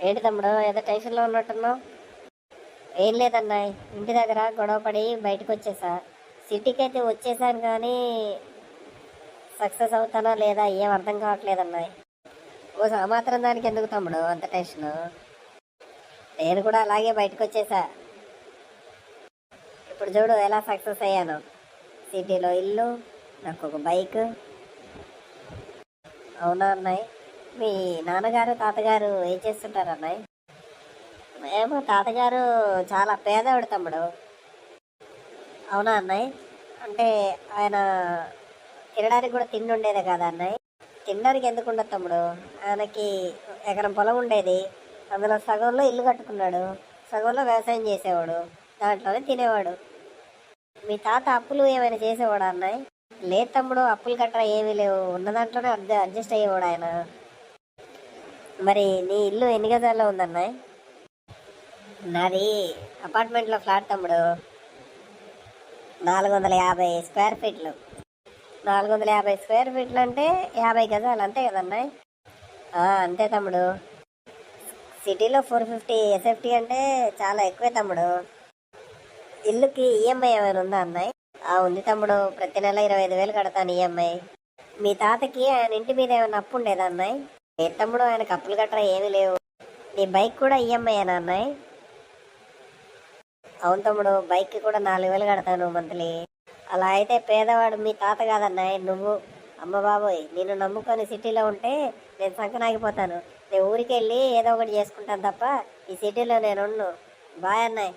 ఏంటి తమ్ముడు ఏదో టెన్షన్లో ఉన్నట్టున్నావు? ఏం లేదన్నాయ్, ఇంటి దగ్గర గొడవ పడి బయటకు వచ్చేసా. సిటీకి అయితే వచ్చేసాను కానీ సక్సెస్ అవుతానా లేదా ఏం అర్థం కావట్లేదన్నాయ్. ఓ మాత్రం దానికి ఎందుకు తమ్ముడు అంత టెన్షన్? నేను కూడా అలాగే బయటకు వచ్చేసా. ఇప్పుడు చూడు ఎలా సక్సెస్ అయ్యాను. సిటీలో ఇల్లు, నాకు ఒక బైక్. అవునా అన్నాయ్? మీ నాన్నగారు తాతగారు ఏం చేస్తుంటారు అన్నాయ్? ఏమో తాతగారు చాలా పేదవాడు తమ్ముడు. అవునా అన్నాయ్? అంటే ఆయన తినడానికి కూడా తిండి ఉండేదే కదా అన్నాయ్? తినడానికి ఎందుకు ఉండదు తమ్ముడు, ఆయనకి ఎకరం పొలం ఉండేది. అందులో సగంలో ఇల్లు కట్టుకున్నాడు, సగంలో వ్యవసాయం చేసేవాడు, దాంట్లోనే తినేవాడు. మీ తాత అప్పులు ఏమైనా చేసేవాడా అన్నాయ్? లేదు తమ్ముడు, అప్పులు గట్రా ఏమీ లేవు, ఉన్న దాంట్లోనే అడ్జస్ట్ అయ్యేవాడు ఆయన. మరి నీ ఇల్లు ఎన్ని గజాల్లో ఉందన్నాయ్? నాది అపార్ట్మెంట్లో ఫ్లాట్ తమ్ముడు, 450 స్క్వేర్ ఫీట్లు. 450 స్క్వేర్ ఫీట్లు అంటే 50 గజాలు అంతే కదన్నాయ్? అంతే తమ్ముడు. సిటీలో 450 ఎస్ఎఫ్టీ అంటే చాలా ఎక్కువే తమ్ముడు. ఇల్లుకి ఈఎంఐ ఏమైనా ఉందా అన్నాయ్? ఉంది తమ్ముడు, ప్రతి నెల 25,000 కడతాను ఈఎంఐ. మీ తాతకి ఆయన ఇంటి మీద ఏమైనా అప్పు ఉండేదా అన్నాయ్? ఏ తమ్ముడు, ఆయనకు అప్పులు గట్రా ఏమీ లేవు. నీ బైక్ కూడా ఈఎంఐ ఏనా అన్నాయ్? అవును తమ్ముడు, బైక్ కూడా 4,000 కడతాను మంత్లీ. అలా అయితే పేదవాడు మీ తాత కాదన్నాయ్, నువ్వు. అమ్మ బాబోయ్, నేను నమ్ముకొని సిటీలో ఉంటే నేను సంకనాగిపోతాను. నేను ఊరికి వెళ్ళి ఏదో ఒకటి చేసుకుంటాను తప్ప ఈ సిటీలో నేను బాయ్ అన్నాయ్.